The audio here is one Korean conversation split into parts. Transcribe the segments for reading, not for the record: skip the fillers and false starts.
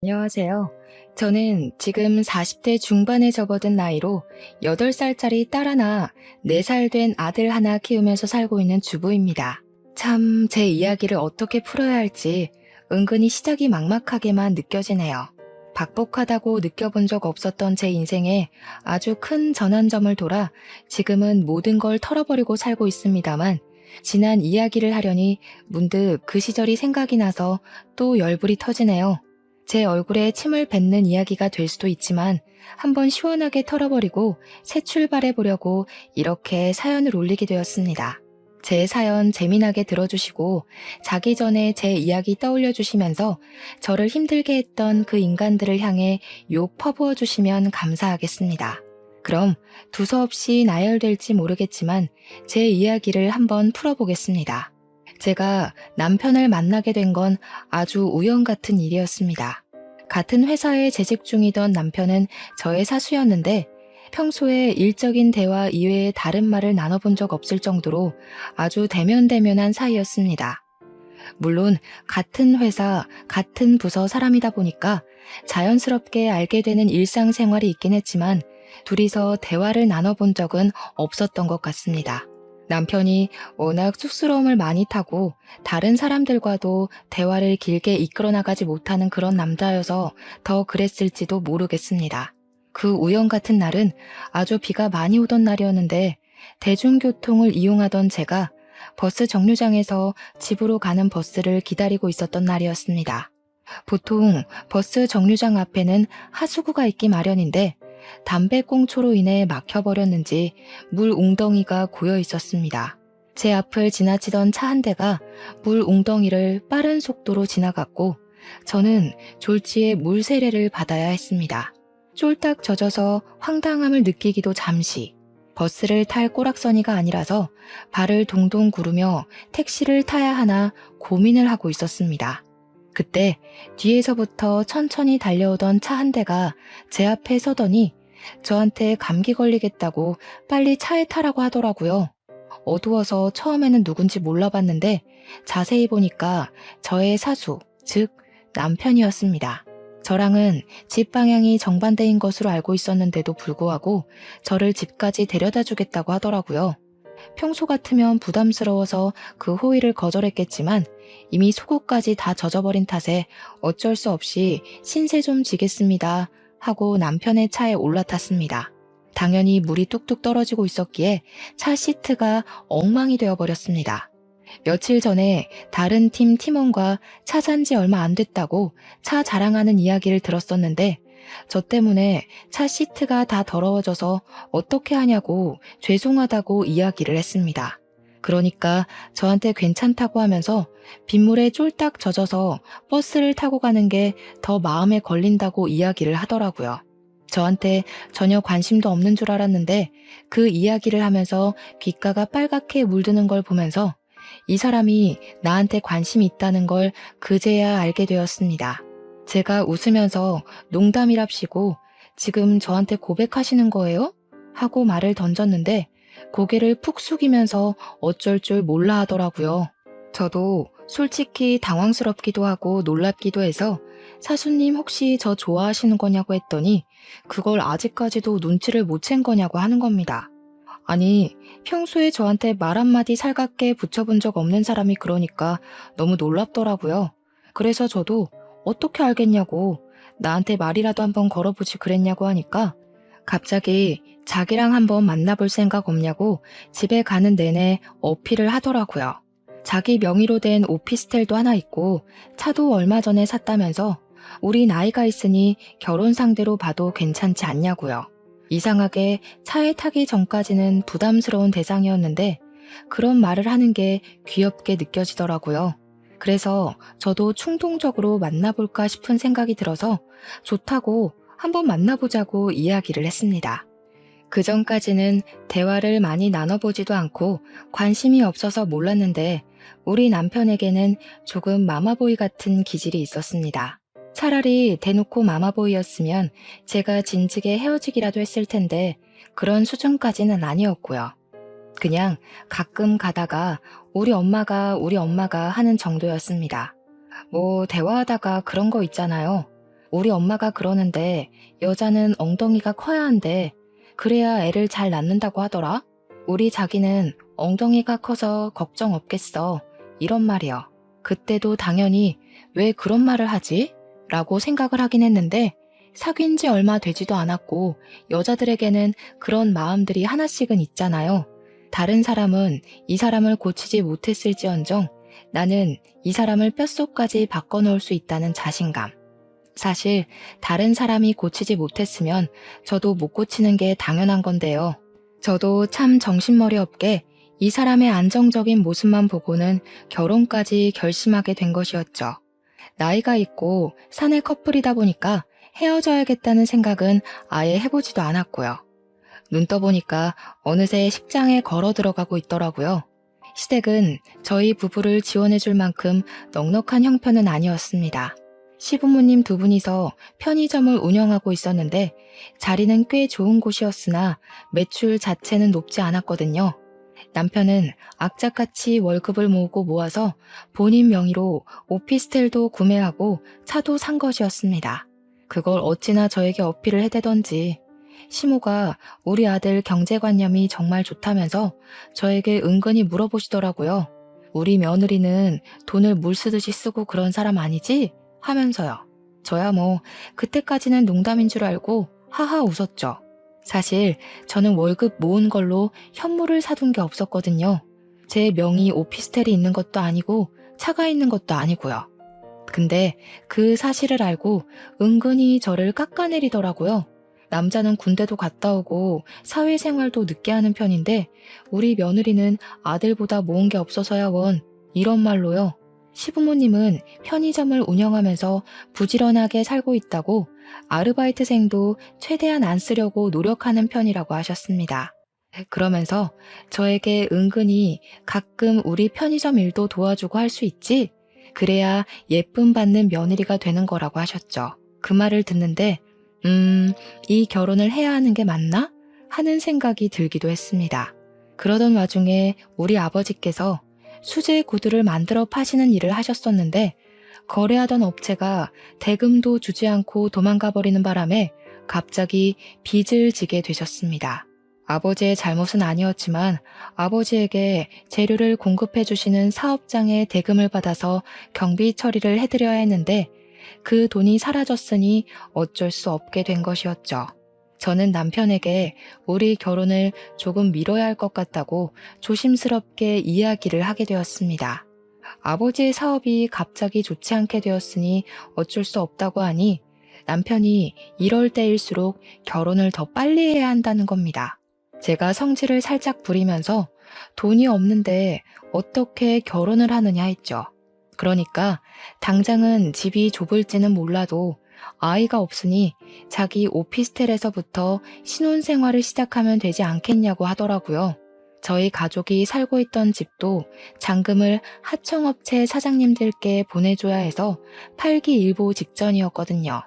안녕하세요. 저는 지금 40대 중반에 접어든 나이로 8살짜리 딸 하나, 4살 된 아들 하나 키우면서 살고 있는 주부입니다. 참, 제 이야기를 어떻게 풀어야 할지 은근히 시작이 막막하게만 느껴지네요. 박복하다고 느껴본 적 없었던 제 인생에 아주 큰 전환점을 돌아 지금은 모든 걸 털어버리고 살고 있습니다만, 지난 이야기를 하려니 문득 그 시절이 생각이 나서 또 열불이 터지네요. 제 얼굴에 침을 뱉는 이야기가 될 수도 있지만 한번 시원하게 털어버리고 새 출발해 보려고 이렇게 사연을 올리게 되었습니다. 제 사연 재미나게 들어주시고 자기 전에 제 이야기 떠올려 주시면서 저를 힘들게 했던 그 인간들을 향해 욕 퍼부어 주시면 감사하겠습니다. 그럼 두서없이 나열될지 모르겠지만 제 이야기를 한번 풀어보겠습니다. 제가 남편을 만나게 된 건 아주 우연 같은 일이었습니다. 같은 회사에 재직 중이던 남편은 저의 사수였는데 평소에 일적인 대화 이외에 다른 말을 나눠본 적 없을 정도로 아주 대면대면한 사이였습니다. 물론 같은 회사, 같은 부서 사람이다 보니까 자연스럽게 알게 되는 일상생활이 있긴 했지만 둘이서 대화를 나눠본 적은 없었던 것 같습니다. 남편이 워낙 쑥스러움을 많이 타고 다른 사람들과도 대화를 길게 이끌어 나가지 못하는 그런 남자여서 더 그랬을지도 모르겠습니다. 그 우연 같은 날은 아주 비가 많이 오던 날이었는데 대중교통을 이용하던 제가 버스 정류장에서 집으로 가는 버스를 기다리고 있었던 날이었습니다. 보통 버스 정류장 앞에는 하수구가 있기 마련인데 담배꽁초로 인해 막혀버렸는지 물 웅덩이가 고여 있었습니다. 제 앞을 지나치던 차 한 대가 물 웅덩이를 빠른 속도로 지나갔고 저는 졸지에 물 세례를 받아야 했습니다. 쫄딱 젖어서 황당함을 느끼기도 잠시, 버스를 탈 꼬락서니가 아니라서 발을 동동 구르며 택시를 타야 하나 고민을 하고 있었습니다. 그때 뒤에서부터 천천히 달려오던 차 한 대가 제 앞에 서더니 저한테 감기 걸리겠다고 빨리 차에 타라고 하더라고요. 어두워서 처음에는 누군지 몰라봤는데 자세히 보니까 저의 사수, 즉 남편이었습니다. 저랑은 집 방향이 정반대인 것으로 알고 있었는데도 불구하고 저를 집까지 데려다 주겠다고 하더라고요. 평소 같으면 부담스러워서 그 호의를 거절했겠지만 이미 속옷까지 다 젖어버린 탓에 어쩔 수 없이 신세 좀 지겠습니다 하고 남편의 차에 올라탔습니다. 당연히 물이 뚝뚝 떨어지고 있었기에 차 시트가 엉망이 되어버렸습니다. 며칠 전에 다른 팀 팀원과 차 산 지 얼마 안 됐다고 차 자랑하는 이야기를 들었었는데 저 때문에 차 시트가 다 더러워져서 어떻게 하냐고 죄송하다고 이야기를 했습니다. 그러니까 저한테 괜찮다고 하면서 빗물에 쫄딱 젖어서 버스를 타고 가는 게 더 마음에 걸린다고 이야기를 하더라고요. 저한테 전혀 관심도 없는 줄 알았는데 그 이야기를 하면서 귓가가 빨갛게 물드는 걸 보면서 이 사람이 나한테 관심이 있다는 걸 그제야 알게 되었습니다. 제가 웃으면서 농담이랍시고 지금 저한테 고백하시는 거예요? 하고 말을 던졌는데 고개를 푹 숙이면서 어쩔 줄 몰라 하더라고요. 저도 솔직히 당황스럽기도 하고 놀랍기도 해서 사수님 혹시 저 좋아하시는 거냐고 했더니 그걸 아직까지도 눈치를 못 챈 거냐고 하는 겁니다. 아니, 평소에 저한테 말 한마디 살갑게 붙여본 적 없는 사람이 그러니까 너무 놀랍더라고요. 그래서 저도 어떻게 알겠냐고 나한테 말이라도 한번 걸어보지 그랬냐고 하니까 갑자기 자기랑 한번 만나볼 생각 없냐고 집에 가는 내내 어필을 하더라고요. 자기 명의로 된 오피스텔도 하나 있고 차도 얼마 전에 샀다면서 우리 나이가 있으니 결혼 상대로 봐도 괜찮지 않냐고요. 이상하게 차에 타기 전까지는 부담스러운 대상이었는데 그런 말을 하는 게 귀엽게 느껴지더라고요. 그래서 저도 충동적으로 만나볼까 싶은 생각이 들어서 좋다고 한번 만나보자고 이야기를 했습니다. 그 전까지는 대화를 많이 나눠보지도 않고 관심이 없어서 몰랐는데 우리 남편에게는 조금 마마보이 같은 기질이 있었습니다. 차라리 대놓고 마마보이였으면 제가 진즉에 헤어지기라도 했을 텐데 그런 수준까지는 아니었고요. 그냥 가끔 가다가 우리 엄마가 하는 정도였습니다. 뭐 대화하다가 그런 거 있잖아요. 우리 엄마가 그러는데 여자는 엉덩이가 커야 한대. 그래야 애를 잘 낳는다고 하더라. 우리 자기는 엉덩이가 커서 걱정 없겠어. 이런 말이요. 그때도 당연히 왜 그런 말을 하지? 라고 생각을 하긴 했는데 사귄 지 얼마 되지도 않았고 여자들에게는 그런 마음들이 하나씩은 있잖아요. 다른 사람은 이 사람을 고치지 못했을지언정 나는 이 사람을 뼛속까지 바꿔놓을 수 있다는 자신감. 사실 다른 사람이 고치지 못했으면 저도 못 고치는 게 당연한 건데요. 저도 참 정신머리 없게 이 사람의 안정적인 모습만 보고는 결혼까지 결심하게 된 것이었죠. 나이가 있고 사내 커플이다 보니까 헤어져야겠다는 생각은 아예 해보지도 않았고요. 눈 떠보니까 어느새 식장에 걸어 들어가고 있더라고요. 시댁은 저희 부부를 지원해줄 만큼 넉넉한 형편은 아니었습니다. 시부모님 두 분이서 편의점을 운영하고 있었는데 자리는 꽤 좋은 곳이었으나 매출 자체는 높지 않았거든요. 남편은 악착같이 월급을 모아서 본인 명의로 오피스텔도 구매하고 차도 산 것이었습니다. 그걸 어찌나 저에게 어필을 해대던지 시모가 우리 아들 경제관념이 정말 좋다면서 저에게 은근히 물어보시더라고요. 우리 며느리는 돈을 물 쓰듯이 쓰고 그런 사람 아니지? 하면서요. 저야 뭐 그때까지는 농담인 줄 알고 하하 웃었죠. 사실 저는 월급 모은 걸로 현물을 사둔 게 없었거든요. 제 명의 오피스텔이 있는 것도 아니고 차가 있는 것도 아니고요. 근데 그 사실을 알고 은근히 저를 깎아내리더라고요. 남자는 군대도 갔다 오고 사회생활도 늦게 하는 편인데 우리 며느리는 아들보다 모은 게 없어서야 원. 이런 말로요. 시부모님은 편의점을 운영하면서 부지런하게 살고 있다고 아르바이트생도 최대한 안 쓰려고 노력하는 편이라고 하셨습니다. 그러면서 저에게 은근히 가끔 우리 편의점 일도 도와주고 할 수 있지? 그래야 예쁨 받는 며느리가 되는 거라고 하셨죠. 그 말을 듣는데 이 결혼을 해야 하는 게 맞나? 하는 생각이 들기도 했습니다. 그러던 와중에 우리 아버지께서 수제 구두를 만들어 파시는 일을 하셨었는데 거래하던 업체가 대금도 주지 않고 도망가 버리는 바람에 갑자기 빚을 지게 되셨습니다. 아버지의 잘못은 아니었지만 아버지에게 재료를 공급해 주시는 사업장의 대금을 받아서 경비 처리를 해드려야 했는데 그 돈이 사라졌으니 어쩔 수 없게 된 것이었죠. 저는 남편에게 우리 결혼을 조금 미뤄야 할 것 같다고 조심스럽게 이야기를 하게 되었습니다. 아버지의 사업이 갑자기 좋지 않게 되었으니 어쩔 수 없다고 하니 남편이 이럴 때일수록 결혼을 더 빨리 해야 한다는 겁니다. 제가 성질을 살짝 부리면서 돈이 없는데 어떻게 결혼을 하느냐 했죠. 그러니까 당장은 집이 좁을지는 몰라도 아이가 없으니 자기 오피스텔에서부터 신혼생활을 시작하면 되지 않겠냐고 하더라고요. 저희 가족이 살고 있던 집도 잔금을 하청업체 사장님들께 보내줘야 해서 팔기 일보 직전이었거든요.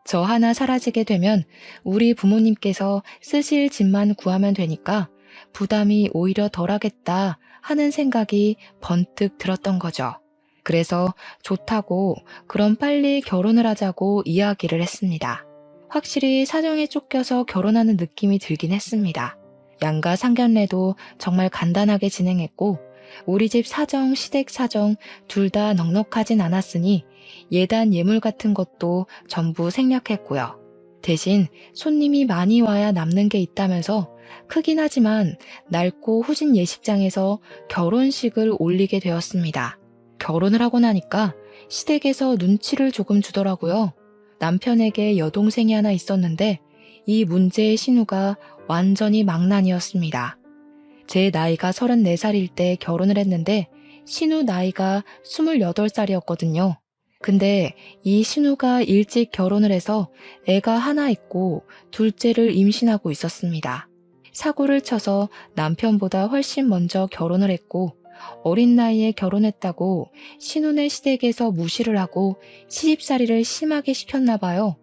저 하나 사라지게 되면 우리 부모님께서 쓰실 집만 구하면 되니까 부담이 오히려 덜하겠다 하는 생각이 번뜩 들었던 거죠. 그래서 좋다고 그럼 빨리 결혼을 하자고 이야기를 했습니다. 확실히 사정에 쫓겨서 결혼하는 느낌이 들긴 했습니다. 양가 상견례도 정말 간단하게 진행했고 우리 집 사정, 시댁 사정 둘 다 넉넉하진 않았으니 예단 예물 같은 것도 전부 생략했고요. 대신 손님이 많이 와야 남는 게 있다면서 크긴 하지만 낡고 후진 예식장에서 결혼식을 올리게 되었습니다. 결혼을 하고 나니까 시댁에서 눈치를 조금 주더라고요. 남편에게 여동생이 하나 있었는데 이 문제의 신우가 완전히 망난이었습니다. 제 나이가 34살일 때 결혼을 했는데 신우 나이가 28살이었거든요. 근데 이 신우가 일찍 결혼을 해서 애가 하나 있고 둘째를 임신하고 있었습니다. 사고를 쳐서 남편보다 훨씬 먼저 결혼을 했고 어린 나이에 결혼했다고 신혼의 시댁에서 무시를 하고 시집살이를 심하게 시켰나 봐요.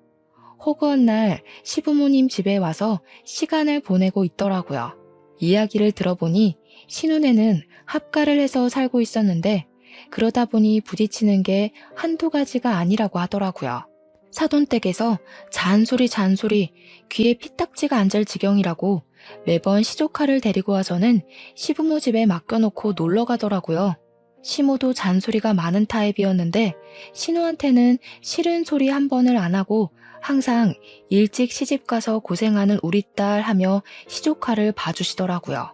허구한 날 시부모님 집에 와서 시간을 보내고 있더라고요. 이야기를 들어보니 신혼에는 합가를 해서 살고 있었는데 그러다 보니 부딪히는 게 한두 가지가 아니라고 하더라고요. 사돈댁에서 잔소리 귀에 피딱지가 앉을 지경이라고 매번 시조카를 데리고 와서는 시부모 집에 맡겨놓고 놀러 가더라고요. 시모도 잔소리가 많은 타입이었는데 신우한테는 싫은 소리 한 번을 안 하고 항상 일찍 시집가서 고생하는 우리 딸 하며 시조카를 봐주시더라고요.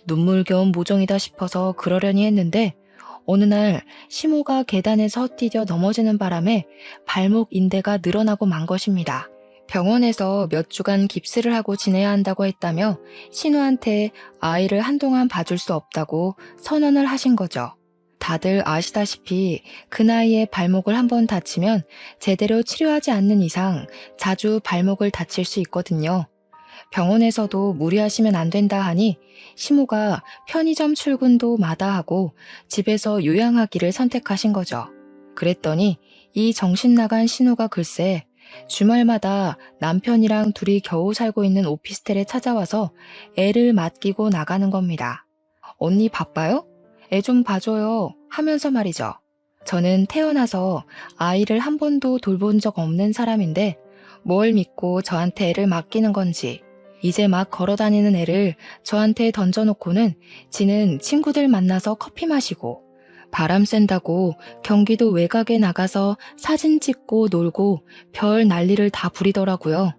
눈물겨운 모종이다 싶어서 그러려니 했는데 어느 날 시모가 계단에서 헛디뎌 넘어지는 바람에 발목 인대가 늘어나고 만 것입니다. 병원에서 몇 주간 깁스를 하고 지내야 한다고 했다며 신우한테 아이를 한동안 봐줄 수 없다고 선언을 하신 거죠. 다들 아시다시피 그 나이에 발목을 한번 다치면 제대로 치료하지 않는 이상 자주 발목을 다칠 수 있거든요. 병원에서도 무리하시면 안 된다 하니 시모가 편의점 출근도 마다하고 집에서 요양하기를 선택하신 거죠. 그랬더니 이 정신 나간 신우가 글쎄 주말마다 남편이랑 둘이 겨우 살고 있는 오피스텔에 찾아와서 애를 맡기고 나가는 겁니다. 언니 바빠요? 애 좀 봐줘요 하면서 말이죠. 저는 태어나서 아이를 한 번도 돌본 적 없는 사람인데 뭘 믿고 저한테 애를 맡기는 건지 이제 막 걸어다니는 애를 저한테 던져놓고는 지는 친구들 만나서 커피 마시고 바람 쐰다고 경기도 외곽에 나가서 사진 찍고 놀고 별 난리를 다 부리더라고요.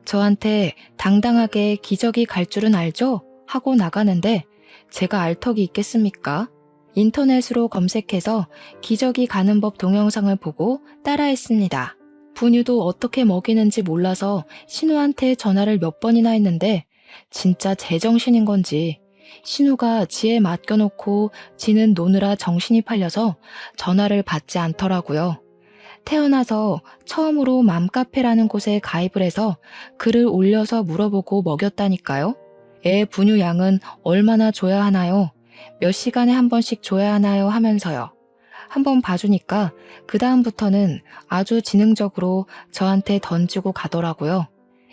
저한테 당당하게 기저귀 갈 줄은 알죠? 하고 나가는데 제가 알 턱이 있겠습니까? 인터넷으로 검색해서 기저귀 가는 법 동영상을 보고 따라했습니다. 분유도 어떻게 먹이는지 몰라서 신우한테 전화를 몇 번이나 했는데 진짜 제정신인 건지 신우가 지에 맡겨놓고 지는 노느라 정신이 팔려서 전화를 받지 않더라고요. 태어나서 처음으로 맘카페라는 곳에 가입을 해서 글을 올려서 물어보고 먹였다니까요. 애 분유 양은 얼마나 줘야 하나요? 몇 시간에 한 번씩 줘야 하나요? 하면서요. 한번 봐주니까 그 다음부터는 아주 지능적으로 저한테 던지고 가더라고요.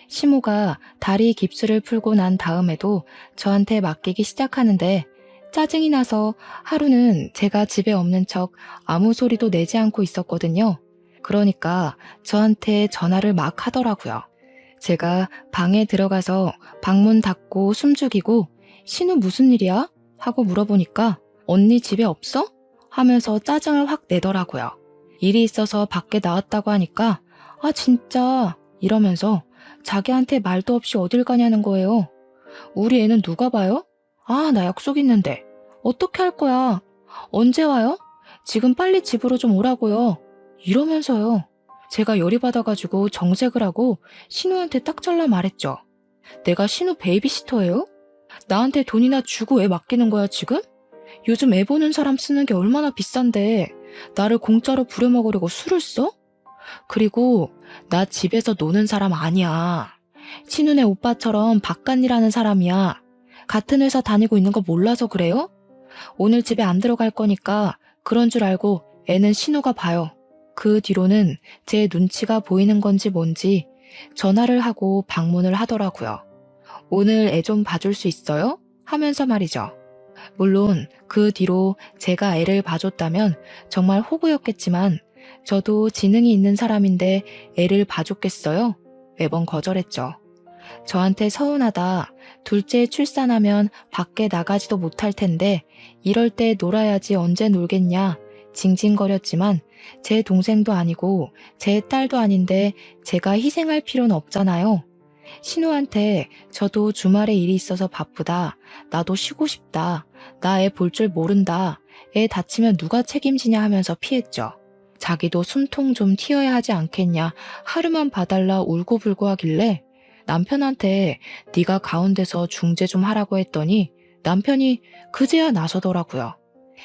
시모가 다리 깁스를 풀고 난 다음에도 저한테 맡기기 시작하는데 짜증이 나서 하루는 제가 집에 없는 척 아무 소리도 내지 않고 있었거든요. 그러니까 저한테 전화를 막 하더라고요. 제가 방에 들어가서 방문 닫고 숨죽이고 신우 무슨 일이야? 하고 물어보니까 언니 집에 없어? 하면서 짜증을 확 내더라고요. 일이 있어서 밖에 나왔다고 하니까 아 진짜 이러면서 자기한테 말도 없이 어딜 가냐는 거예요. 우리 애는 누가 봐요? 아, 나 약속 있는데. 어떻게 할 거야? 언제 와요? 지금 빨리 집으로 좀 오라고요. 이러면서요. 제가 열이 받아가지고 정색을 하고 신우한테 딱 잘라 말했죠. 내가 신우 베이비시터예요? 나한테 돈이나 주고 애 맡기는 거야 지금? 요즘 애 보는 사람 쓰는 게 얼마나 비싼데 나를 공짜로 부려먹으려고 술을 써? 그리고 나 집에서 노는 사람 아니야. 신우네 오빠처럼 바깥일하는 사람이야. 같은 회사 다니고 있는 거 몰라서 그래요? 오늘 집에 안 들어갈 거니까 그런 줄 알고 애는 신우가 봐요. 그 뒤로는 제 눈치가 보이는 건지 뭔지 전화를 하고 방문을 하더라고요. 오늘 애 좀 봐줄 수 있어요? 하면서 말이죠. 물론 그 뒤로 제가 애를 봐줬다면 정말 호구였겠지만 저도 지능이 있는 사람인데 애를 봐줬겠어요? 매번 거절했죠. 저한테 서운하다. 둘째 출산하면 밖에 나가지도 못할 텐데 이럴 때 놀아야지 언제 놀겠냐 징징거렸지만 제 동생도 아니고 제 딸도 아닌데 제가 희생할 필요는 없잖아요. 신우한테 저도 주말에 일이 있어서 바쁘다. 나도 쉬고 싶다. 나 애 볼 줄 모른다. 애 다치면 누가 책임지냐 하면서 피했죠. 자기도 숨통 좀 튀어야 하지 않겠냐. 하루만 봐달라 울고불고 하길래 남편한테 네가 가운데서 중재 좀 하라고 했더니 남편이 그제야 나서더라고요.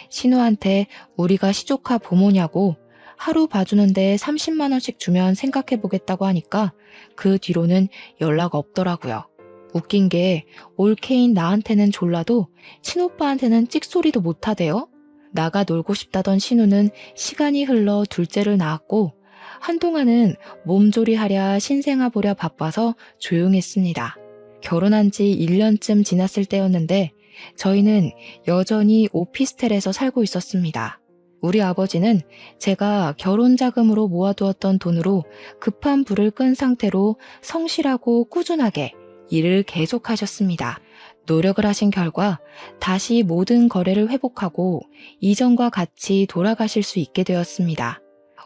신우한테 우리가 시조카 부모냐고 하루 봐주는데 30만 원씩 주면 생각해보겠다고 하니까 그 뒤로는 연락 없더라고요. 웃긴 게 올케인 나한테는 졸라도 친오빠한테는 찍소리도 못하대요. 나가 놀고 싶다던 신우는 시간이 흘러 둘째를 낳았고 한동안은 몸조리하랴 신생아 보랴 바빠서 조용했습니다. 결혼한 지 1년쯤 지났을 때였는데 저희는 여전히 오피스텔에서 살고 있었습니다. 우리 아버지는 제가 결혼 자금으로 모아두었던 돈으로 급한 불을 끈 상태로 성실하고 꾸준하게 일을 계속하셨습니다. 노력을 하신 결과 다시 모든 거래를 회복하고 이전과 같이 돌아가실 수 있게 되었습니다.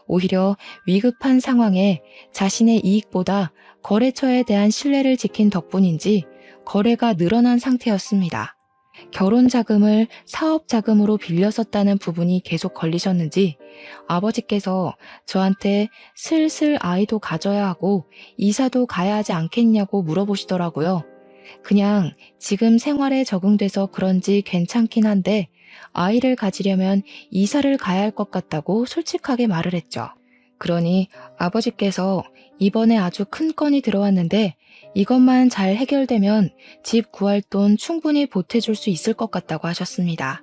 오히려 위급한 상황에 자신의 이익보다 거래처에 대한 신뢰를 지킨 덕분인지 거래가 늘어난 상태였습니다. 결혼 자금을 사업 자금으로 빌려 썼다는 부분이 계속 걸리셨는지 아버지께서 저한테 슬슬 아이도 가져야 하고 이사도 가야 하지 않겠냐고 물어보시더라고요. 그냥 지금 생활에 적응돼서 그런지 괜찮긴 한데 아이를 가지려면 이사를 가야 할 것 같다고 솔직하게 말을 했죠. 그러니 아버지께서 이번에 아주 큰 건이 들어왔는데 이것만 잘 해결되면 집 구할 돈 충분히 보태줄 수 있을 것 같다고 하셨습니다.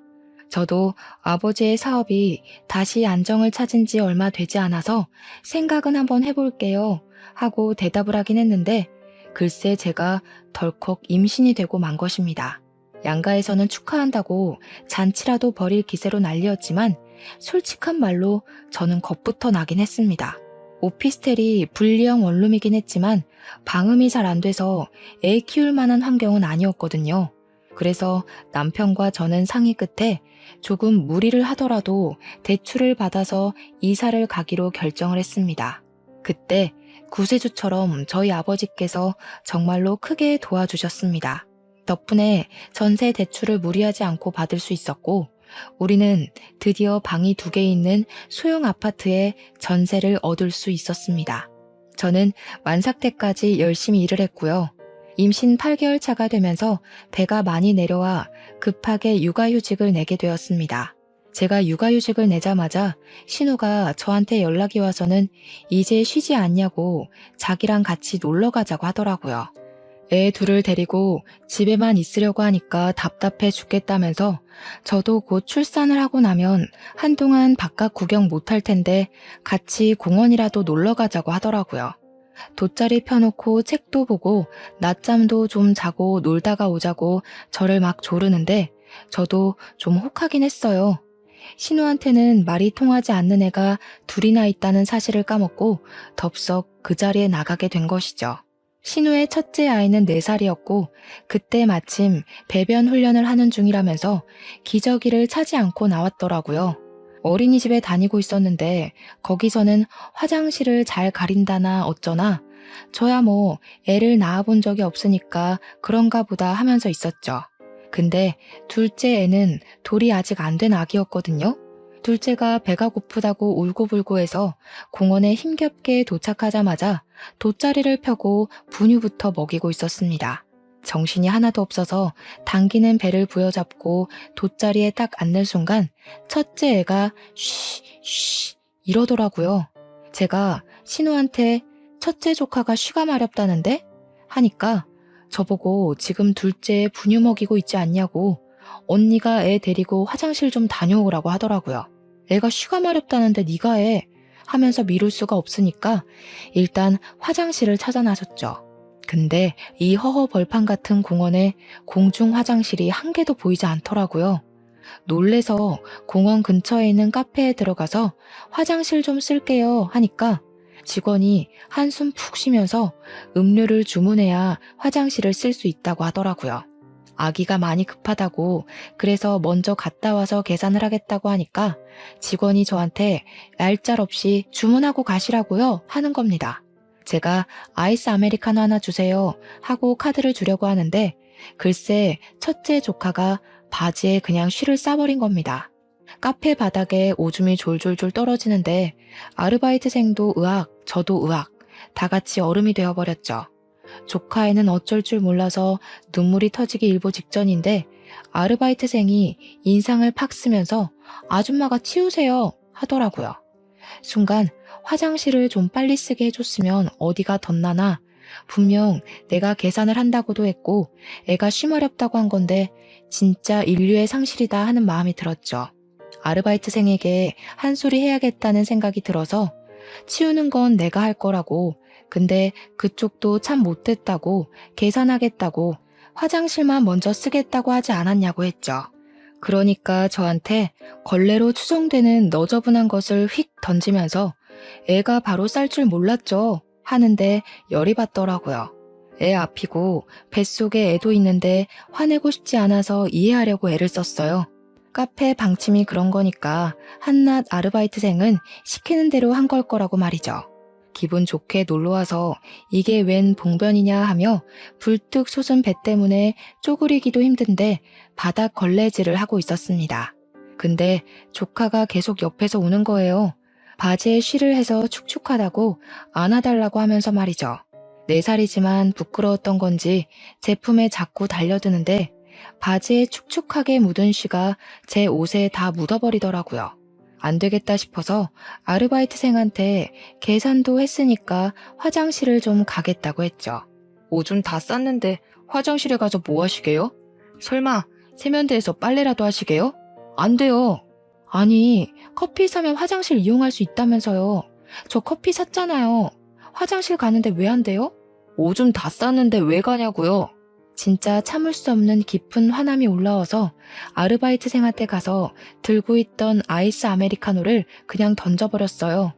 저도 아버지의 사업이 다시 안정을 찾은 지 얼마 되지 않아서 생각은 한번 해볼게요 하고 대답을 하긴 했는데 글쎄 제가 덜컥 임신이 되고 만 것입니다. 양가에서는 축하한다고 잔치라도 벌일 기세로 난리였지만 솔직한 말로 저는 겁부터 나긴 했습니다. 오피스텔이 분리형 원룸이긴 했지만 방음이 잘 안 돼서 애 키울 만한 환경은 아니었거든요. 그래서 남편과 저는 상의 끝에 조금 무리를 하더라도 대출을 받아서 이사를 가기로 결정을 했습니다. 그때 구세주처럼 저희 아버지께서 정말로 크게 도와주셨습니다. 덕분에 전세 대출을 무리하지 않고 받을 수 있었고 우리는 드디어 방이 2개 있는 소형 아파트에 전세를 얻을 수 있었습니다. 저는 만삭 때까지 열심히 일을 했고요. 임신 8개월 차가 되면서 배가 많이 내려와 급하게 육아휴직을 내게 되었습니다. 제가 육아휴직을 내자마자 신우가 저한테 연락이 와서는 이제 쉬지 않냐고 자기랑 같이 놀러 가자고 하더라고요. 애 둘을 데리고 집에만 있으려고 하니까 답답해 죽겠다면서 저도 곧 출산을 하고 나면 한동안 바깥 구경 못할 텐데 같이 공원이라도 놀러 가자고 하더라고요. 돗자리 펴놓고 책도 보고 낮잠도 좀 자고 놀다가 오자고 저를 막 조르는데 저도 좀 혹하긴 했어요. 신우한테는 말이 통하지 않는 애가 둘이나 있다는 사실을 까먹고 덥석 그 자리에 나가게 된 것이죠. 신우의 첫째 아이는 4살이었고 그때 마침 배변 훈련을 하는 중이라면서 기저귀를 차지 않고 나왔더라고요. 어린이집에 다니고 있었는데 거기서는 화장실을 잘 가린다나 어쩌나 저야 뭐 애를 낳아본 적이 없으니까 그런가 보다 하면서 있었죠. 근데 둘째 애는 돌이 아직 안 된 아기였거든요. 둘째가 배가 고프다고 울고불고 해서 공원에 힘겹게 도착하자마자 돗자리를 펴고 분유부터 먹이고 있었습니다. 정신이 하나도 없어서 당기는 배를 부여잡고 돗자리에 딱 앉는 순간 첫째 애가 쉬 이러더라고요. 제가 신우한테 첫째 조카가 쉬가 마렵다는데? 하니까 저보고 지금 둘째 분유 먹이고 있지 않냐고 언니가 애 데리고 화장실 좀 다녀오라고 하더라고요. 애가 쉬가 마렵다는데 네가 해 하면서 미룰 수가 없으니까 일단 화장실을 찾아 나섰죠. 근데 이 허허 벌판 같은 공원에 공중 화장실이 한 개도 보이지 않더라고요. 놀래서 공원 근처에 있는 카페에 들어가서 화장실 좀 쓸게요 하니까 직원이 한숨 푹 쉬면서 음료를 주문해야 화장실을 쓸 수 있다고 하더라고요. 아기가 많이 급하다고 그래서 먼저 갔다 와서 계산을 하겠다고 하니까 직원이 저한테 얄짤없이 주문하고 가시라고요 하는 겁니다. 제가 아이스 아메리카노 하나 주세요 하고 카드를 주려고 하는데 글쎄 첫째 조카가 바지에 그냥 쉬를 싸버린 겁니다. 카페 바닥에 오줌이 졸졸졸 떨어지는데 아르바이트생도 으악 저도 으악 다 같이 얼음이 되어버렸죠. 조카애는 어쩔 줄 몰라서 눈물이 터지기 일보 직전인데 아르바이트생이 인상을 팍 쓰면서 아줌마가 치우세요 하더라고요. 순간 화장실을 좀 빨리 쓰게 해줬으면 어디가 덧나나 분명 내가 계산을 한다고도 했고 애가 쉬마렵다고 한 건데 진짜 인류의 상실이다 하는 마음이 들었죠. 아르바이트생에게 한 소리 해야겠다는 생각이 들어서 치우는 건 내가 할 거라고 근데 그쪽도 참 못됐다고 계산하겠다고 화장실만 먼저 쓰겠다고 하지 않았냐고 했죠. 그러니까 저한테 걸레로 추정되는 너저분한 것을 휙 던지면서 애가 바로 쌀 줄 몰랐죠 하는데 열이 받더라고요. 애 앞이고 뱃속에 애도 있는데 화내고 싶지 않아서 이해하려고 애를 썼어요. 카페 방침이 그런 거니까 한낱 아르바이트생은 시키는 대로 한 걸 거라고 말이죠. 기분 좋게 놀러와서 이게 웬 봉변이냐 하며 불뚝 솟은 배 때문에 쪼그리기도 힘든데 바닥 걸레질을 하고 있었습니다. 근데 조카가 계속 옆에서 우는 거예요. 바지에 쉬를 해서 축축하다고 안아달라고 하면서 말이죠. 4살이지만 부끄러웠던 건지 제품에 자꾸 달려드는데 바지에 축축하게 묻은 쉬가 제 옷에 다 묻어버리더라고요. 안 되겠다 싶어서 아르바이트생한테 계산도 했으니까 화장실을 좀 가겠다고 했죠. 오줌 다 쌌는데 화장실에 가서 뭐 하시게요? 설마 세면대에서 빨래라도 하시게요? 안 돼요. 아니, 커피 사면 화장실 이용할 수 있다면서요. 저 커피 샀잖아요. 화장실 가는데 왜 안 돼요? 오줌 다 쌌는데 왜 가냐고요? 진짜 참을 수 없는 깊은 화남이 올라와서 아르바이트생한테 가서 들고 있던 아이스 아메리카노를 그냥 던져버렸어요.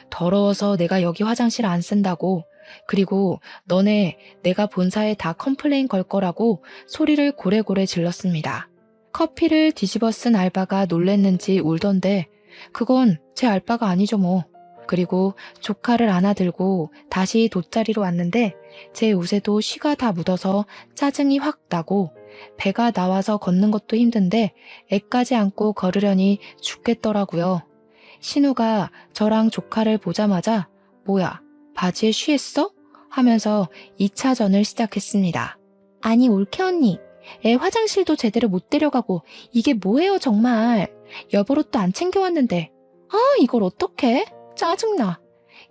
더러워서 내가 여기 화장실 안 쓴다고, 그리고 너네 내가 본사에 다 컴플레인 걸 거라고 소리를 고래고래 질렀습니다. 커피를 뒤집어 쓴 알바가 놀랬는지 울던데 그건 제 알바가 아니죠 뭐. 그리고 조카를 안아들고 다시 돗자리로 왔는데 제 옷에도 쉬가 다 묻어서 짜증이 확 나고 배가 나와서 걷는 것도 힘든데 애까지 안고 걸으려니 죽겠더라고요. 신우가 저랑 조카를 보자마자 뭐야 바지에 쉬했어? 하면서 2차전을 시작했습니다. 아니 올케 언니, 애 화장실도 제대로 못 데려가고 이게 뭐예요 정말. 여보로또 안 챙겨왔는데 아 이걸 어떡해? 짜증나.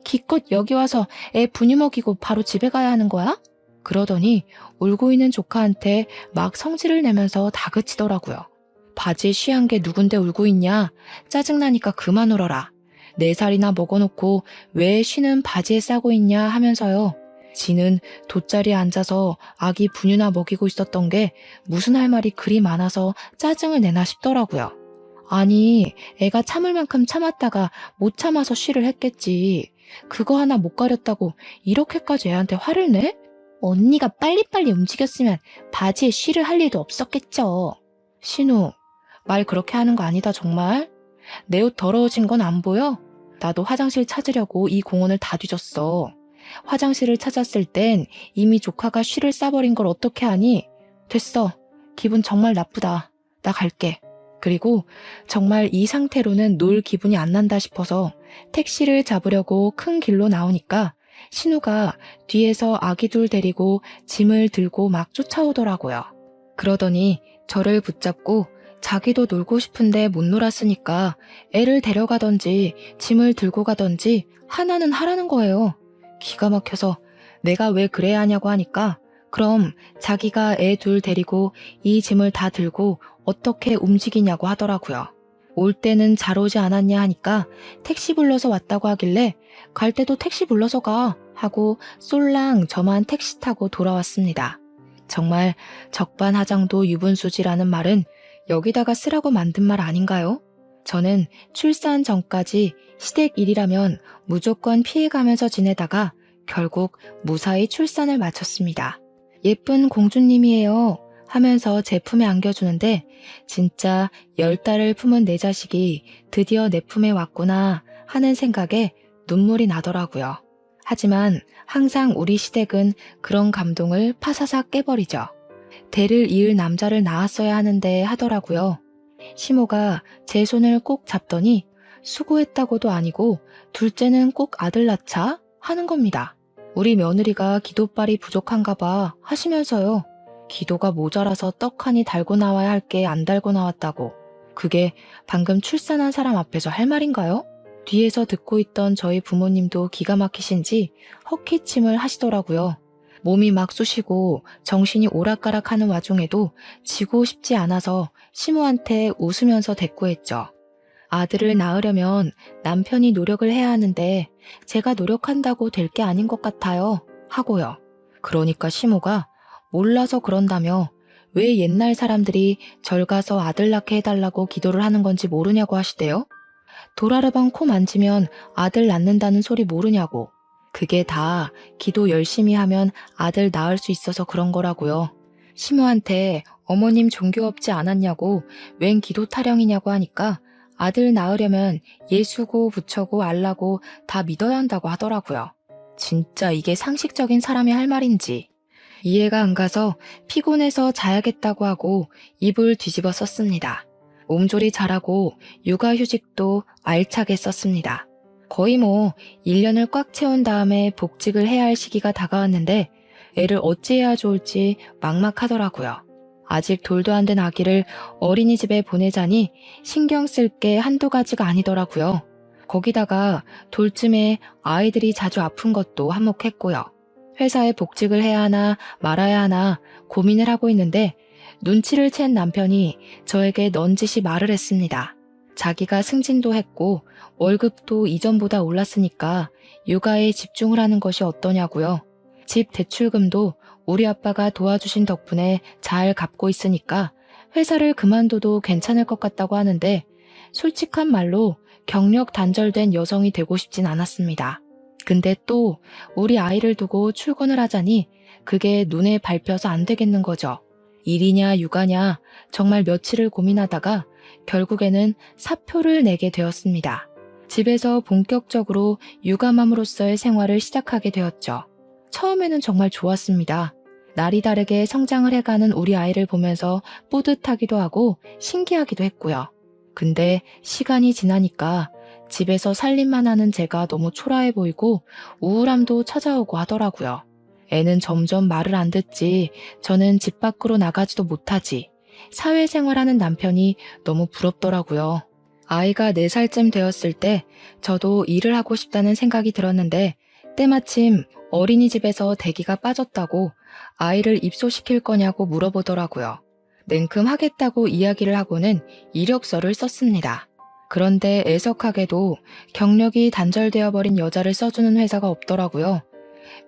기껏 여기 와서 애 분유 먹이고 바로 집에 가야 하는 거야? 그러더니 울고 있는 조카한테 막 성질을 내면서 다그치더라고요. 바지에 쉬한 게 누군데 울고 있냐? 짜증나니까 그만 울어라. 4살이나 먹어놓고 왜 쉬는 바지에 싸고 있냐 하면서요. 지는 돗자리에 앉아서 아기 분유나 먹이고 있었던 게 무슨 할 말이 그리 많아서 짜증을 내나 싶더라고요. 아니, 애가 참을 만큼 참았다가 못 참아서 쉬를 했겠지. 그거 하나 못 가렸다고 이렇게까지 애한테 화를 내? 언니가 빨리빨리 움직였으면 바지에 쉬를 할 일도 없었겠죠. 신우, 말 그렇게 하는 거 아니다 정말? 내 옷 더러워진 건 안 보여? 나도 화장실 찾으려고 이 공원을 다 뒤졌어. 화장실을 찾았을 땐 이미 조카가 쉬를 싸버린 걸 어떻게 하니? 됐어. 기분 정말 나쁘다. 나 갈게. 그리고 정말 이 상태로는 놀 기분이 안 난다 싶어서 택시를 잡으려고 큰 길로 나오니까 신우가 뒤에서 아기 둘 데리고 짐을 들고 막 쫓아오더라고요. 그러더니 저를 붙잡고 자기도 놀고 싶은데 못 놀았으니까 애를 데려가던지 짐을 들고 가던지 하나는 하라는 거예요. 기가 막혀서 내가 왜 그래야 하냐고 하니까 그럼 자기가 애 둘 데리고 이 짐을 다 들고 어떻게 움직이냐고 하더라고요. 올 때는 잘 오지 않았냐 하니까 택시 불러서 왔다고 하길래 갈 때도 택시 불러서 가 하고 쏠랑 저만 택시 타고 돌아왔습니다. 정말 적반하장도 유분수지라는 말은 여기다가 쓰라고 만든 말 아닌가요? 저는 출산 전까지 시댁 일이라면 무조건 피해가면서 지내다가 결국 무사히 출산을 마쳤습니다. 예쁜 공주님이에요 하면서 제 품에 안겨주는데 진짜 10달을 품은 내 자식이 드디어 내 품에 왔구나 하는 생각에 눈물이 나더라고요. 하지만 항상 우리 시댁은 그런 감동을 파사삭 깨버리죠. 대를 이을 남자를 낳았어야 하는데 하더라고요. 시모가 제 손을 꼭 잡더니 수고했다고도 아니고 둘째는 꼭 아들 낳자 하는 겁니다. 우리 며느리가 기도빨이 부족한가 봐 하시면서요. 기도가 모자라서 떡하니 달고 나와야 할 게 안 달고 나왔다고. 그게 방금 출산한 사람 앞에서 할 말인가요? 뒤에서 듣고 있던 저희 부모님도 기가 막히신지 헛기침을 하시더라고요. 몸이 막 쑤시고 정신이 오락가락하는 와중에도 지고 싶지 않아서 시모한테 웃으면서 대꾸했죠. 아들을 낳으려면 남편이 노력을 해야 하는데 제가 노력한다고 될 게 아닌 것 같아요. 하고요. 그러니까 시모가 몰라서 그런다며 왜 옛날 사람들이 절 가서 아들 낳게 해달라고 기도를 하는 건지 모르냐고 하시대요. 도라르방 코 만지면 아들 낳는다는 소리 모르냐고. 그게 다 기도 열심히 하면 아들 낳을 수 있어서 그런 거라고요. 시모한테 어머님 종교 없지 않았냐고 웬 기도 타령이냐고 하니까 아들 낳으려면 예수고 부처고 알라고 다 믿어야 한다고 하더라고요. 진짜 이게 상식적인 사람이 할 말인지. 이해가 안 가서 피곤해서 자야겠다고 하고 이불 뒤집어 썼습니다. 몸조리 잘하고 육아휴직도 알차게 썼습니다. 거의 1년을 꽉 채운 다음에 복직을 해야 할 시기가 다가왔는데 애를 어찌해야 좋을지 막막하더라고요. 아직 돌도 안 된 아기를 어린이집에 보내자니 신경 쓸 게 한두 가지가 아니더라고요. 거기다가 돌쯤에 아이들이 자주 아픈 것도 한몫했고요. 회사에 복직을 해야 하나 말아야 하나 고민을 하고 있는데 눈치를 챈 남편이 저에게 넌지시 말을 했습니다. 자기가 승진도 했고 월급도 이전보다 올랐으니까 육아에 집중을 하는 것이 어떠냐고요. 집 대출금도 우리 아빠가 도와주신 덕분에 잘 갚고 있으니까 회사를 그만둬도 괜찮을 것 같다고 하는데 솔직한 말로 경력 단절된 여성이 되고 싶진 않았습니다. 근데 또 우리 아이를 두고 출근을 하자니 그게 눈에 밟혀서 안 되겠는 거죠. 일이냐 육아냐 정말 며칠을 고민하다가 결국에는 사표를 내게 되었습니다. 집에서 본격적으로 육아맘으로서의 생활을 시작하게 되었죠. 처음에는 정말 좋았습니다. 날이 다르게 성장을 해가는 우리 아이를 보면서 뿌듯하기도 하고 신기하기도 했고요. 근데 시간이 지나니까 집에서 살림만 하는 제가 너무 초라해 보이고 우울함도 찾아오고 하더라고요. 애는 점점 말을 안 듣지, 저는 집 밖으로 나가지도 못하지, 사회생활하는 남편이 너무 부럽더라고요. 아이가 4살쯤 되었을 때 저도 일을 하고 싶다는 생각이 들었는데 때마침 어린이집에서 대기가 빠졌다고 아이를 입소시킬 거냐고 물어보더라고요. 냉큼 하겠다고 이야기를 하고는 이력서를 썼습니다. 그런데 애석하게도 경력이 단절되어 버린 여자를 써주는 회사가 없더라고요.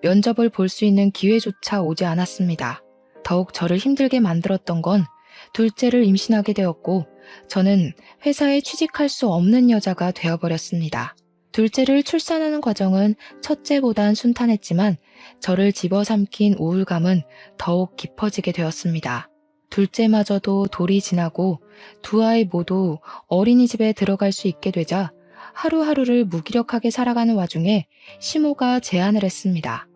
면접을 볼 수 있는 기회조차 오지 않았습니다. 더욱 저를 힘들게 만들었던 건 둘째를 임신하게 되었고 저는 회사에 취직할 수 없는 여자가 되어버렸습니다. 둘째를 출산하는 과정은 첫째보단 순탄했지만 저를 집어삼킨 우울감은 더욱 깊어지게 되었습니다. 둘째마저도 돌이 지나고 두 아이 모두 어린이집에 들어갈 수 있게 되자 하루하루를 무기력하게 살아가는 와중에 시모가 제안을 했습니다.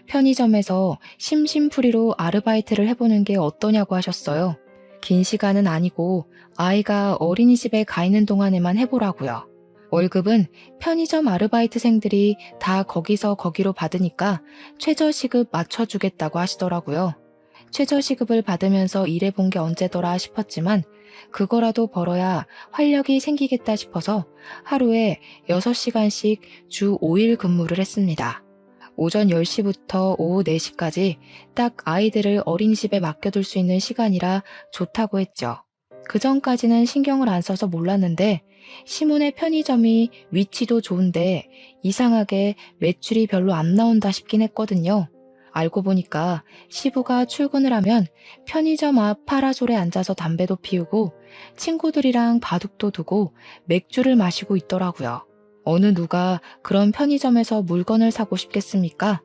편의점에서 심심풀이로 아르바이트를 해보는 게 어떠냐고 하셨어요. 긴 시간은 아니고 아이가 어린이집에 가 있는 동안에만 해보라고요. 월급은 편의점 아르바이트생들이 다 거기서 거기로 받으니까 최저시급 맞춰주겠다고 하시더라고요. 최저시급을 받으면서 일해본 게 언제더라 싶었지만 그거라도 벌어야 활력이 생기겠다 싶어서 하루에 6시간씩 주 5일 근무를 했습니다. 오전 10시부터 오후 4시까지 딱 아이들을 어린이집에 맡겨둘 수 있는 시간이라 좋다고 했죠. 그 전까지는 신경을 안 써서 몰랐는데 시몬의 편의점이 위치도 좋은데 이상하게 매출이 별로 안 나온다 싶긴 했거든요. 알고 보니까 시부가 출근을 하면 편의점 앞 파라솔에 앉아서 담배도 피우고 친구들이랑 바둑도 두고 맥주를 마시고 있더라고요. 어느 누가 그런 편의점에서 물건을 사고 싶겠습니까?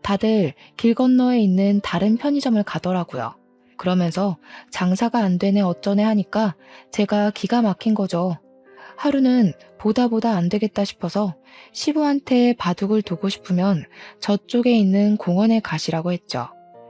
다들 길 건너에 있는 다른 편의점을 가더라고요. 그러면서 장사가 안 되네 어쩌네 하니까 제가 기가 막힌 거죠. 하루는 보다 안 되겠다 싶어서 시부한테 바둑을 두고 싶으면 저쪽에 있는 공원에 가시라고 했죠.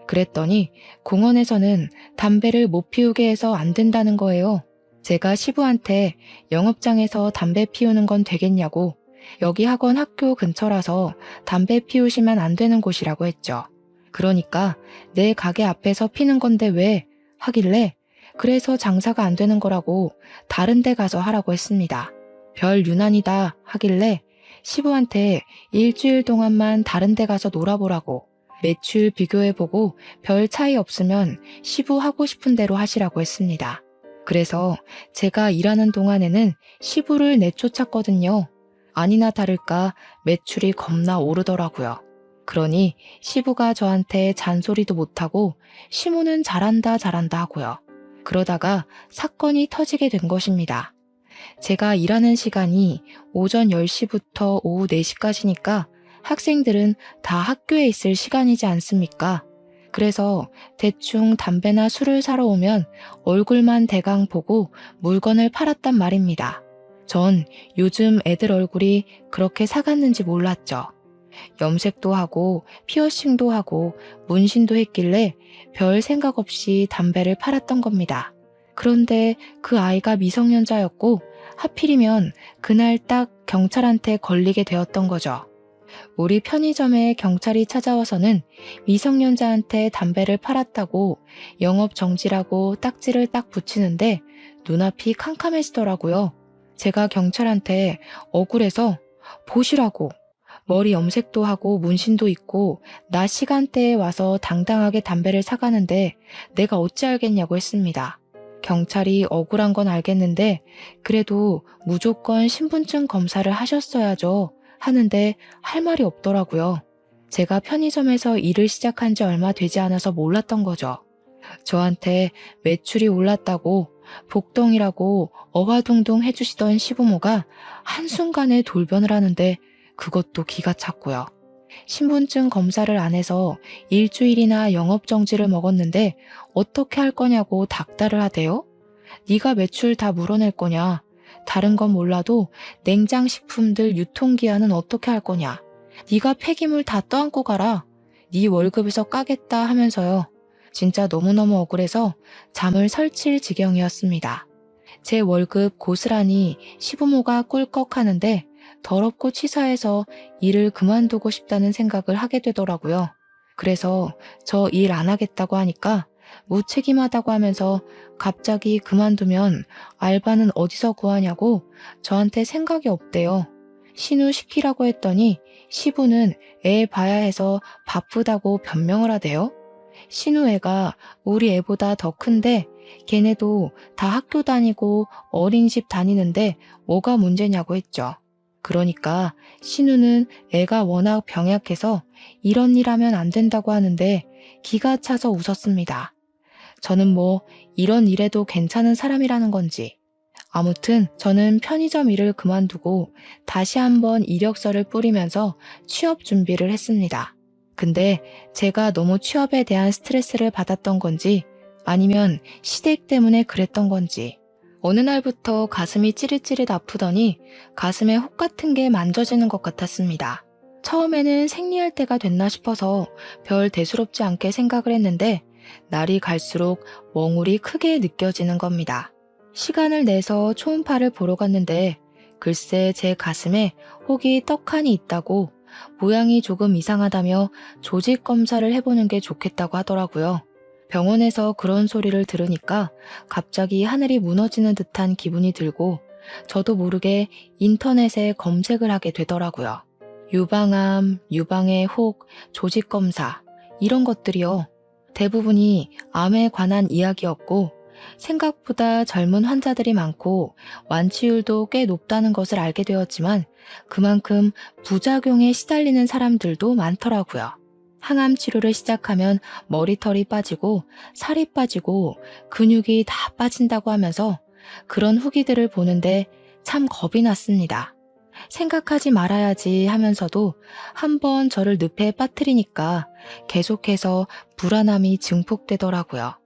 그랬더니 공원에서는 담배를 못 피우게 해서 안 된다는 거예요. 제가 시부한테 영업장에서 담배 피우는 건 되겠냐고 여기 학원 학교 근처라서 담배 피우시면 안 되는 곳이라고 했죠. 그러니까 내 가게 앞에서 피는 건데 왜? 하길래 그래서 장사가 안 되는 거라고 다른 데 가서 하라고 했습니다. 별 유난이다 하길래 시부한테 일주일 동안만 다른 데 가서 놀아보라고 매출 비교해보고 별 차이 없으면 시부 하고 싶은 대로 하시라고 했습니다. 그래서 제가 일하는 동안에는 시부를 내쫓았거든요. 아니나 다를까 매출이 겁나 오르더라고요. 그러니 시부가 저한테 잔소리도 못하고 시모는 잘한다 잘한다 하고요. 그러다가 사건이 터지게 된 것입니다. 제가 일하는 시간이 오전 10시부터 오후 4시까지니까 학생들은 다 학교에 있을 시간이지 않습니까? 그래서 대충 담배나 술을 사러 오면 얼굴만 대강 보고 물건을 팔았단 말입니다. 전 요즘 애들 얼굴이 그렇게 사갔는지 몰랐죠. 염색도 하고 피어싱도 하고 문신도 했길래 별 생각 없이 담배를 팔았던 겁니다. 그런데 그 아이가 미성년자였고 하필이면 그날 딱 경찰한테 걸리게 되었던 거죠. 우리 편의점에 경찰이 찾아와서는 미성년자한테 담배를 팔았다고 영업 정지라고 딱지를 딱 붙이는데 눈앞이 캄캄해지더라고요. 제가 경찰한테 억울해서 보시라고, 머리 염색도 하고 문신도 있고 낮 시간대에 와서 당당하게 담배를 사가는데 내가 어찌 알겠냐고 했습니다. 경찰이 억울한 건 알겠는데 그래도 무조건 신분증 검사를 하셨어야죠 하는데 할 말이 없더라고요. 제가 편의점에서 일을 시작한 지 얼마 되지 않아서 몰랐던 거죠. 저한테 매출이 올랐다고 복덩이라고 어화둥둥 해주시던 시부모가 한순간에 돌변을 하는데 그것도 기가 찼고요. 신분증 검사를 안 해서 일주일이나 영업정지를 먹었는데 어떻게 할 거냐고 닥달을 하대요? 네가 매출 다 물어낼 거냐? 다른 건 몰라도 냉장식품들 유통기한은 어떻게 할 거냐? 네가 폐기물 다 떠안고 가라. 네 월급에서 까겠다 하면서요. 진짜 너무너무 억울해서 잠을 설칠 지경이었습니다. 제 월급 고스란히 시부모가 꿀꺽하는데 더럽고 치사해서 일을 그만두고 싶다는 생각을 하게 되더라고요. 그래서 저 일 안 하겠다고 하니까 무책임하다고 하면서 갑자기 그만두면 알바는 어디서 구하냐고 저한테 생각이 없대요. 신우 시키라고 했더니 시부는 애 봐야 해서 바쁘다고 변명을 하대요. 신우 애가 우리 애보다 더 큰데 걔네도 다 학교 다니고 어린이집 다니는데 뭐가 문제냐고 했죠. 그러니까 신우는 애가 워낙 병약해서 이런 일 하면 안 된다고 하는데 기가 차서 웃었습니다. 저는 뭐 이런 일에도 괜찮은 사람이라는 건지. 아무튼 저는 편의점 일을 그만두고 다시 한번 이력서를 뿌리면서 취업 준비를 했습니다. 근데 제가 너무 취업에 대한 스트레스를 받았던 건지 아니면 시댁 때문에 그랬던 건지 어느 날부터 가슴이 찌릿찌릿 아프더니 가슴에 혹 같은 게 만져지는 것 같았습니다. 처음에는 생리할 때가 됐나 싶어서 별 대수롭지 않게 생각을 했는데 날이 갈수록 멍울이 크게 느껴지는 겁니다. 시간을 내서 초음파를 보러 갔는데 글쎄 제 가슴에 혹이 떡하니 있다고 모양이 조금 이상하다며 조직 검사를 해보는 게 좋겠다고 하더라고요. 병원에서 그런 소리를 들으니까 갑자기 하늘이 무너지는 듯한 기분이 들고 저도 모르게 인터넷에 검색을 하게 되더라고요. 유방암, 유방의 혹, 조직검사 이런 것들이요. 대부분이 암에 관한 이야기였고 생각보다 젊은 환자들이 많고 완치율도 꽤 높다는 것을 알게 되었지만 그만큼 부작용에 시달리는 사람들도 많더라고요. 항암 치료를 시작하면 머리털이 빠지고 살이 빠지고 근육이 다 빠진다고 하면서 그런 후기들을 보는데 참 겁이 났습니다. 생각하지 말아야지 하면서도 한번 저를 늪에 빠뜨리니까 계속해서 불안함이 증폭되더라고요.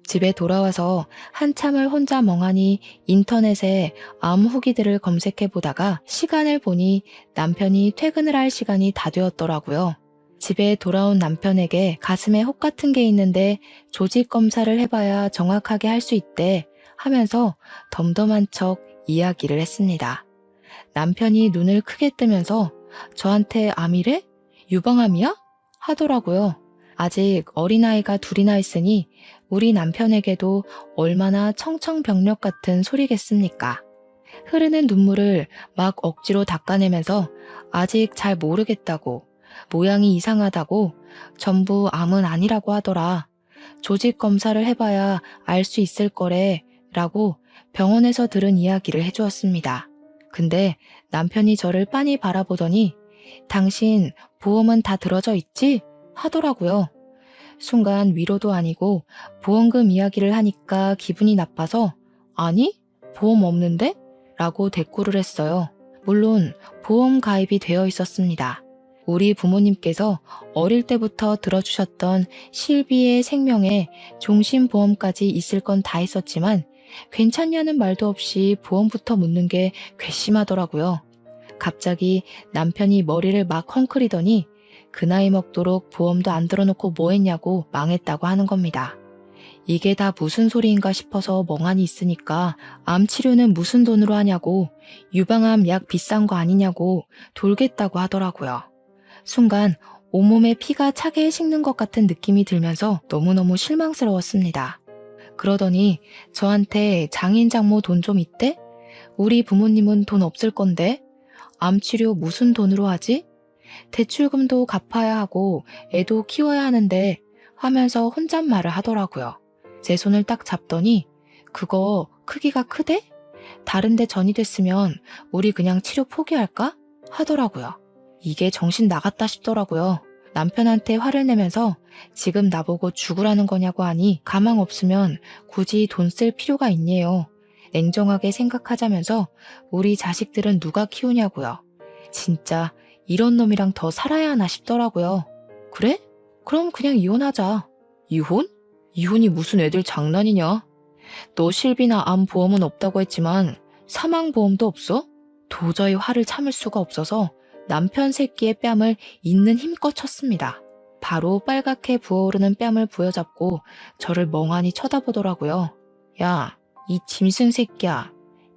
집에 돌아와서 한참을 혼자 멍하니 인터넷에 암 후기들을 검색해 보다가 시간을 보니 남편이 퇴근을 할 시간이 다 되었더라고요. 집에 돌아온 남편에게 가슴에 혹 같은 게 있는데 조직 검사를 해봐야 정확하게 할 수 있대 하면서 덤덤한 척 이야기를 했습니다. 남편이 눈을 크게 뜨면서 저한테 암이래? 유방암이야? 하더라고요. 아직 어린아이가 둘이나 있으니 우리 남편에게도 얼마나 청청병력 같은 소리겠습니까? 흐르는 눈물을 막 억지로 닦아내면서 아직 잘 모르겠다고, 모양이 이상하다고, 전부 암은 아니라고 하더라. 조직 검사를 해봐야 알 수 있을 거래 라고 병원에서 들은 이야기를 해주었습니다. 근데 남편이 저를 빤히 바라보더니 당신 보험은 다 들어져 있지? 하더라고요. 순간 위로도 아니고 보험금 이야기를 하니까 기분이 나빠서 아니? 보험 없는데? 라고 대꾸를 했어요. 물론 보험 가입이 되어 있었습니다. 우리 부모님께서 어릴 때부터 들어주셨던 실비의 생명에 종신보험까지 있을 건 다 있었지만 괜찮냐는 말도 없이 보험부터 묻는 게 괘씸하더라고요. 갑자기 남편이 머리를 막 헝클이더니 그 나이 먹도록 보험도 안 들어놓고 뭐 했냐고 망했다고 하는 겁니다. 이게 다 무슨 소리인가 싶어서 멍하니 있으니까 암 치료는 무슨 돈으로 하냐고, 유방암 약 비싼 거 아니냐고 돌겠다고 하더라고요. 순간 온몸에 피가 차게 식는 것 같은 느낌이 들면서 너무너무 실망스러웠습니다. 그러더니 저한테 장인 장모 돈 좀 있대? 우리 부모님은 돈 없을 건데? 암 치료 무슨 돈으로 하지? 대출금도 갚아야 하고 애도 키워야 하는데 하면서 혼잣말을 하더라고요. 제 손을 딱 잡더니 그거 크기가 크대? 다른데 전이됐으면 우리 그냥 치료 포기할까? 하더라고요. 이게 정신 나갔다 싶더라고요. 남편한테 화를 내면서 지금 나보고 죽으라는 거냐고 하니 가망 없으면 굳이 돈 쓸 필요가 있네요. 냉정하게 생각하자면서 우리 자식들은 누가 키우냐고요. 진짜 이런 놈이랑 더 살아야 하나 싶더라고요. 그래? 그럼 그냥 이혼하자. 이혼? 이혼이 무슨 애들 장난이냐? 너 실비나 암 보험은 없다고 했지만 사망보험도 없어? 도저히 화를 참을 수가 없어서 남편 새끼의 뺨을 있는 힘껏 쳤습니다. 바로 빨갛게 부어오르는 뺨을 부여잡고 저를 멍하니 쳐다보더라고요. 야, 이 짐승 새끼야.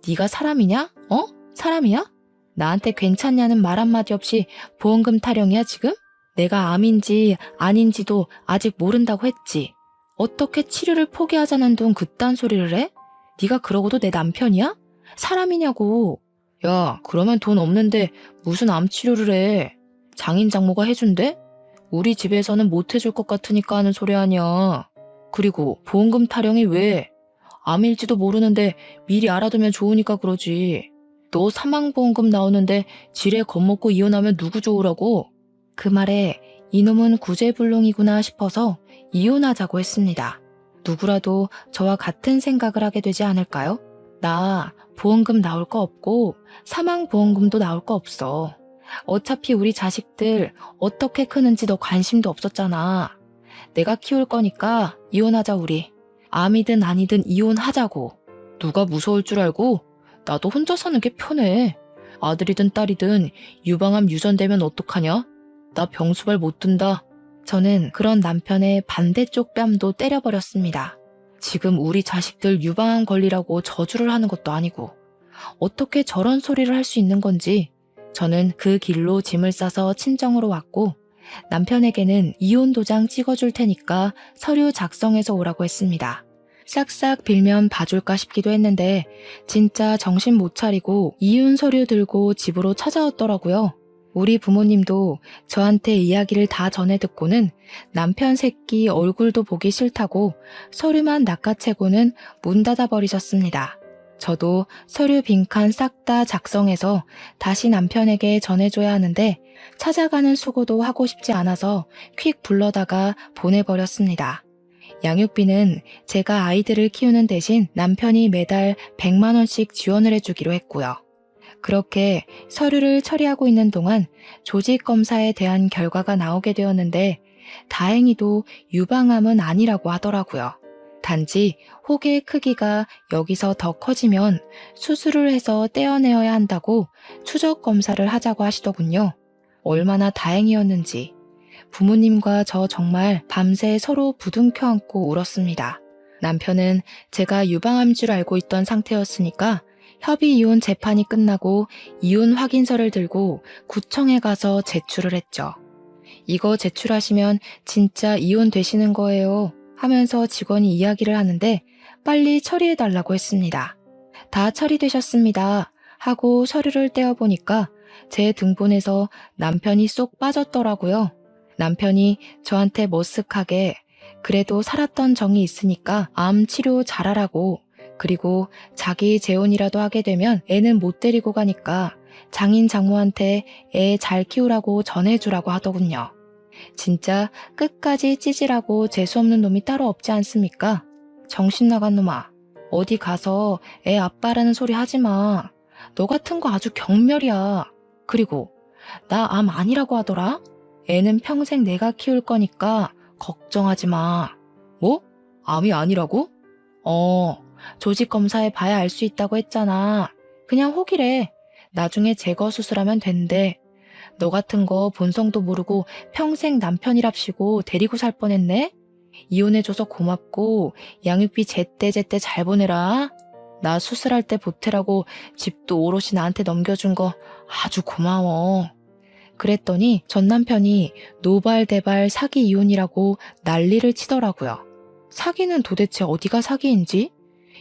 네가 사람이냐? 어? 사람이야? 나한테 괜찮냐는 말 한마디 없이 보험금 타령이야 지금? 내가 암인지 아닌지도 아직 모른다고 했지. 어떻게 치료를 포기하자는 둥 그딴 소리를 해? 네가 그러고도 내 남편이야? 사람이냐고. 야, 그러면 돈 없는데 무슨 암 치료를 해? 장인 장모가 해준대? 우리 집에서는 못 해줄 것 같으니까 하는 소리 아니야. 그리고 보험금 타령이 왜? 암일지도 모르는데 미리 알아두면 좋으니까 그러지. 너 사망보험금 나오는데 지레 겁먹고 이혼하면 누구 좋으라고? 그 말에 이놈은 구제불능이구나 싶어서 이혼하자고 했습니다. 누구라도 저와 같은 생각을 하게 되지 않을까요? 나 보험금 나올 거 없고 사망보험금도 나올 거 없어. 어차피 우리 자식들 어떻게 크는지 너 관심도 없었잖아. 내가 키울 거니까 이혼하자 우리. 암이든 아니든 이혼하자고. 누가 무서울 줄 알고? 나도 혼자 사는 게 편해. 아들이든 딸이든 유방암 유전되면 어떡하냐? 나 병수발 못 든다. 저는 그런 남편의 반대쪽 뺨도 때려버렸습니다. 지금 우리 자식들 유방암 걸리라고 저주를 하는 것도 아니고 어떻게 저런 소리를 할 수 있는 건지 저는 그 길로 짐을 싸서 친정으로 왔고 남편에게는 이혼 도장 찍어줄 테니까 서류 작성해서 오라고 했습니다. 싹싹 빌면 봐줄까 싶기도 했는데 진짜 정신 못 차리고 이혼 서류 들고 집으로 찾아왔더라고요. 우리 부모님도 저한테 이야기를 다 전해 듣고는 남편 새끼 얼굴도 보기 싫다고 서류만 낚아채고는 문 닫아 버리셨습니다. 저도 서류 빈칸 싹 다 작성해서 다시 남편에게 전해줘야 하는데 찾아가는 수고도 하고 싶지 않아서 퀵 불러다가 보내버렸습니다. 양육비는 제가 아이들을 키우는 대신 남편이 매달 100만 원씩 지원을 해주기로 했고요. 그렇게 서류를 처리하고 있는 동안 조직검사에 대한 결과가 나오게 되었는데 다행히도 유방암은 아니라고 하더라고요. 단지 혹의 크기가 여기서 더 커지면 수술을 해서 떼어내어야 한다고 추적 검사를 하자고 하시더군요. 얼마나 다행이었는지. 부모님과 저 정말 밤새 서로 부둥켜 안고 울었습니다. 남편은 제가 유방암인 줄 알고 있던 상태였으니까 협의 이혼 재판이 끝나고 이혼 확인서를 들고 구청에 가서 제출을 했죠. 이거 제출하시면 진짜 이혼 되시는 거예요 하면서 직원이 이야기를 하는데 빨리 처리해달라고 했습니다. 다 처리되셨습니다 하고 서류를 떼어보니까 제 등본에서 남편이 쏙 빠졌더라고요. 남편이 저한테 머쓱하게 그래도 살았던 정이 있으니까 암 치료 잘하라고, 그리고 자기 재혼이라도 하게 되면 애는 못 데리고 가니까 장인 장모한테 애 잘 키우라고 전해주라고 하더군요. 진짜 끝까지 찌질하고 재수없는 놈이 따로 없지 않습니까? 정신 나간 놈아. 어디 가서 애 아빠라는 소리 하지 마. 너 같은 거 아주 경멸이야. 그리고 나 암 아니라고 하더라? 애는 평생 내가 키울 거니까 걱정하지 마. 뭐? 암이 아니라고? 조직 검사해 봐야 알 수 있다고 했잖아. 그냥 혹이래. 나중에 제거 수술하면 된대. 너 같은 거 본성도 모르고 평생 남편이랍시고 데리고 살 뻔했네? 이혼해줘서 고맙고 양육비 제때제때 잘 보내라. 나 수술할 때 보태라고 집도 오롯이 나한테 넘겨준 거 아주 고마워. 그랬더니 전 남편이 노발대발 사기 이혼이라고 난리를 치더라고요. 사기는 도대체 어디가 사기인지?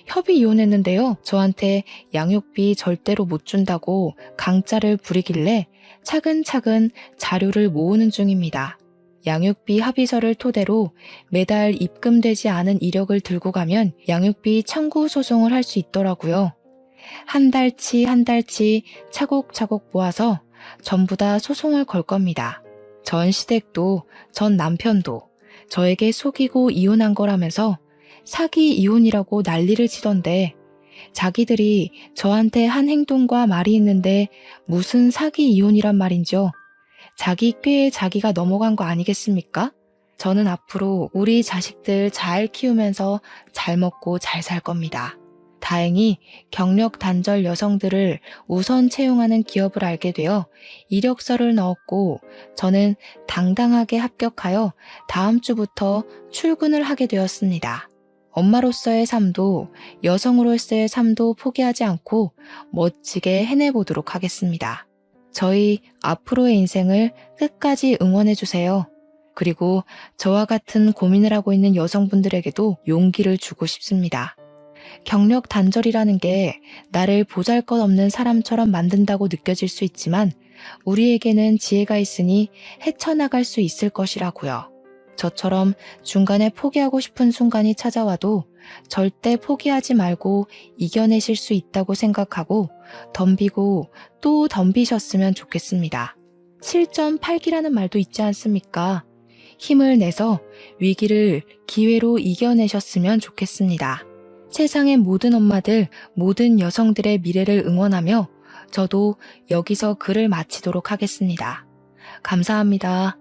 협의 이혼했는데요. 저한테 양육비 절대로 못 준다고 강짜를 부리길래 차근차근 자료를 모으는 중입니다. 양육비 합의서를 토대로 매달 입금되지 않은 이력을 들고 가면 양육비 청구 소송을 할 수 있더라고요. 한 달치 차곡차곡 모아서 전부 다 소송을 걸 겁니다. 전 시댁도 전 남편도 저에게 속이고 이혼한 거라면서 사기 이혼이라고 난리를 치던데 자기들이 저한테 한 행동과 말이 있는데 무슨 사기 이혼이란 말인지요. 자기 꾀에 자기가 넘어간 거 아니겠습니까? 저는 앞으로 우리 자식들 잘 키우면서 잘 먹고 잘 살 겁니다. 다행히 경력 단절 여성들을 우선 채용하는 기업을 알게 되어 이력서를 넣었고 저는 당당하게 합격하여 다음 주부터 출근을 하게 되었습니다. 엄마로서의 삶도 여성으로서의 삶도 포기하지 않고 멋지게 해내보도록 하겠습니다. 저희 앞으로의 인생을 끝까지 응원해주세요. 그리고 저와 같은 고민을 하고 있는 여성분들에게도 용기를 주고 싶습니다. 경력 단절이라는 게 나를 보잘것없는 사람처럼 만든다고 느껴질 수 있지만 우리에게는 지혜가 있으니 헤쳐나갈 수 있을 것이라고요. 저처럼 중간에 포기하고 싶은 순간이 찾아와도 절대 포기하지 말고 이겨내실 수 있다고 생각하고 덤비고 또 덤비셨으면 좋겠습니다. 7.8기라는 말도 있지 않습니까? 힘을 내서 위기를 기회로 이겨내셨으면 좋겠습니다. 세상의 모든 엄마들, 모든 여성들의 미래를 응원하며 저도 여기서 글을 마치도록 하겠습니다. 감사합니다.